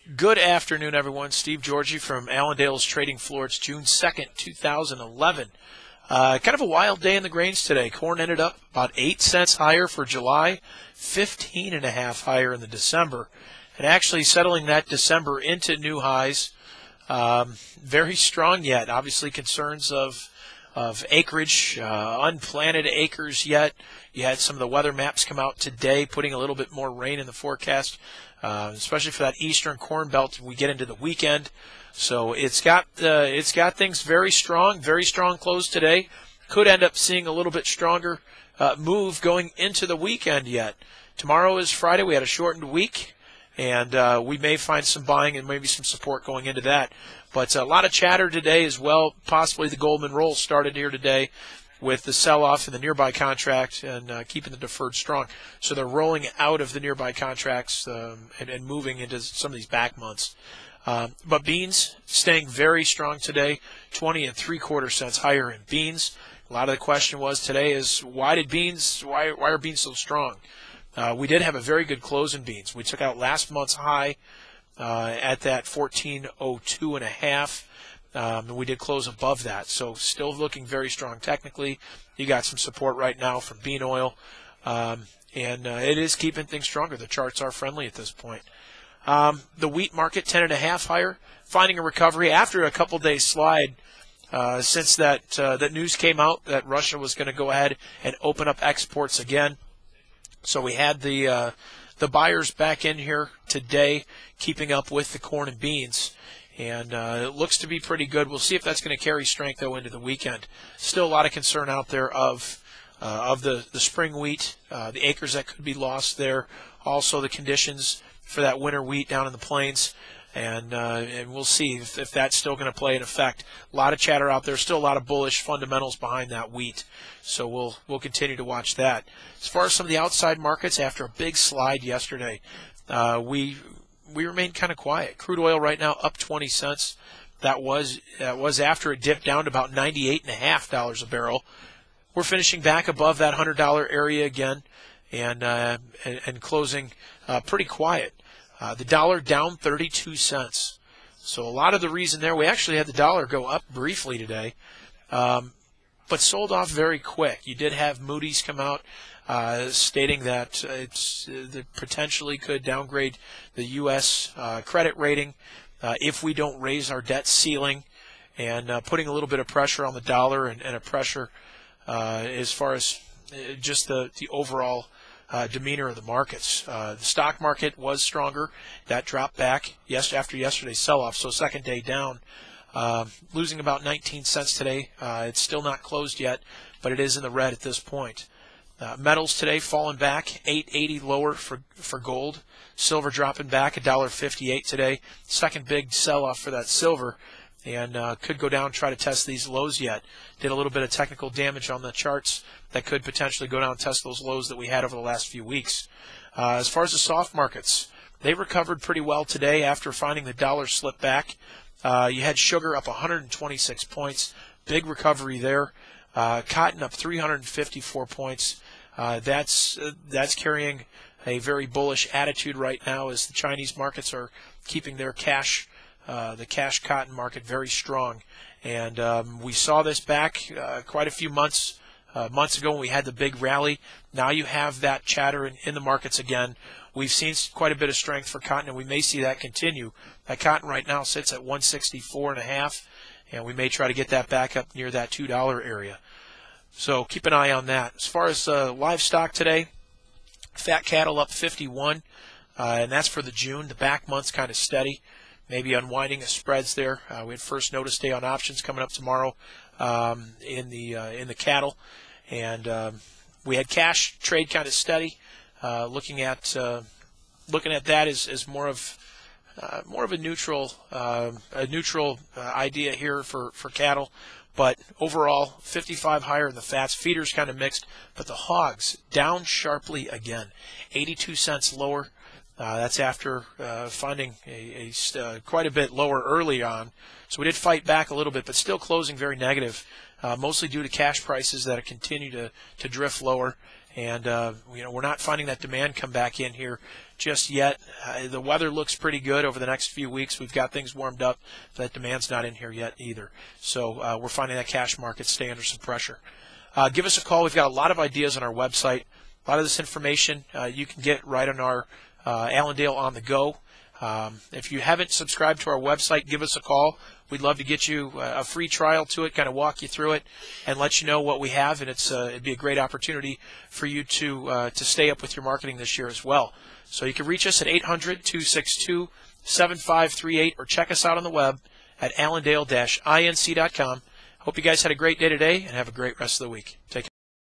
Good afternoon, everyone. Steve Georgie from Allendale's Trading Floor. It's June 2nd, 2011. Kind of a wild day in the grains today. Corn ended up about 8 cents higher for July, 15.5 higher in the December, and actually settling that December into new highs. Very strong yet. Obviously concerns of acreage, unplanted acres yet. You had some of the weather maps come out today, putting a little bit more rain in the forecast, especially for that eastern corn belt. We get into the weekend, so it's got things very strong close today. Could end up seeing a little bit stronger move going into the weekend yet. Tomorrow is Friday. We had a shortened week, and we may find some buying and maybe some support going into that. But a lot of chatter today as well. Possibly the Goldman roll started here today with the sell-off in the nearby contract and keeping the deferred strong. So they're rolling out of the nearby contracts and moving into some of these back months. But beans staying very strong today, 20 3/4 cents higher in beans. A lot of the question was today is why are beans so strong? We did have a very good close in beans. We took out last month's high at that 14.02.5. And we did close above that, so still looking very strong technically. You got some support right now from bean oil, and it is keeping things stronger. The charts are friendly at this point. The wheat market 10.5 higher, finding a recovery after a couple days slide since that news came out that Russia was going to go ahead and open up exports again. So we had the buyers back in here today, keeping up with the corn and beans. And it looks to be pretty good. We'll see if that's going to carry strength, though, into the weekend. Still a lot of concern out there of the spring wheat, the acres that could be lost there, also the conditions for that winter wheat down in the plains. And we'll see if that's still going to play an effect. A lot of chatter out there, still a lot of bullish fundamentals behind that wheat. So we'll continue to watch that. As far as some of the outside markets, after a big slide yesterday, we remain kind of quiet. Crude oil right now up 20 cents. That was after it dipped down to about $98.50 a barrel. We're finishing back above that $100 area again, and closing pretty quiet. The dollar down 32 cents. So a lot of the reason there, we actually had the dollar go up briefly today, but sold off very quick. You did have Moody's come out stating that that potentially could downgrade the U.S. Credit rating if we don't raise our debt ceiling, and putting a little bit of pressure on the dollar and a pressure as far as just the overall demeanor of the markets. The stock market was stronger. That dropped back after yesterday's sell-off, so second day down. Losing about 19 cents today. It's still not closed yet, but it is in the red at this point. Metals today falling back, $8.80 lower for gold. Silver dropping back, $1.58 today. Second big sell-off for that silver, and could go down, try to test these lows yet. Did a little bit of technical damage on the charts that could potentially go down and test those lows that we had over the last few weeks. As far as the soft markets, they recovered pretty well today after finding the dollar slip back. You had sugar up 126 points, big recovery there. Cotton up 354 points. That's carrying a very bullish attitude right now as the Chinese markets are keeping their the cash cotton market very strong. And we saw this back quite a few months ago when we had the big rally. Now you have that chatter in the markets again. We've seen quite a bit of strength for cotton, and we may see that continue. That cotton right now sits at 164.5, and we may try to get that back up near that $2 area. So keep an eye on that. As far as livestock today, fat cattle up 51, and that's for the June. The back month's kind of steady, maybe unwinding the spreads there. We had first notice day on options coming up tomorrow in the cattle, and we had cash trade kind of steady. Looking at that as more of a neutral idea here for cattle. But overall, 55 higher in the fats. Feeders kind of mixed, but the hogs down sharply again, 82 cents lower. That's after finding quite a bit lower early on. So we did fight back a little bit, but still closing very negative, mostly due to cash prices that continue to drift lower. And we're not finding that demand come back in here just yet. The weather looks pretty good over the next few weeks. We've got things warmed up. That demand's not in here yet either. So we're finding that cash market stay under some pressure. Give us a call. We've got a lot of ideas on our website. A lot of this information you can get right on our Allendale on the go. If you haven't subscribed to our website, give us a call. We'd love to get you a free trial to it, kind of walk you through it, and let you know what we have. And it'd be a great opportunity for you to stay up with your marketing this year as well. So you can reach us at 800-262-7538 or check us out on the web at allendale-inc.com. Hope you guys had a great day today and have a great rest of the week. Take care.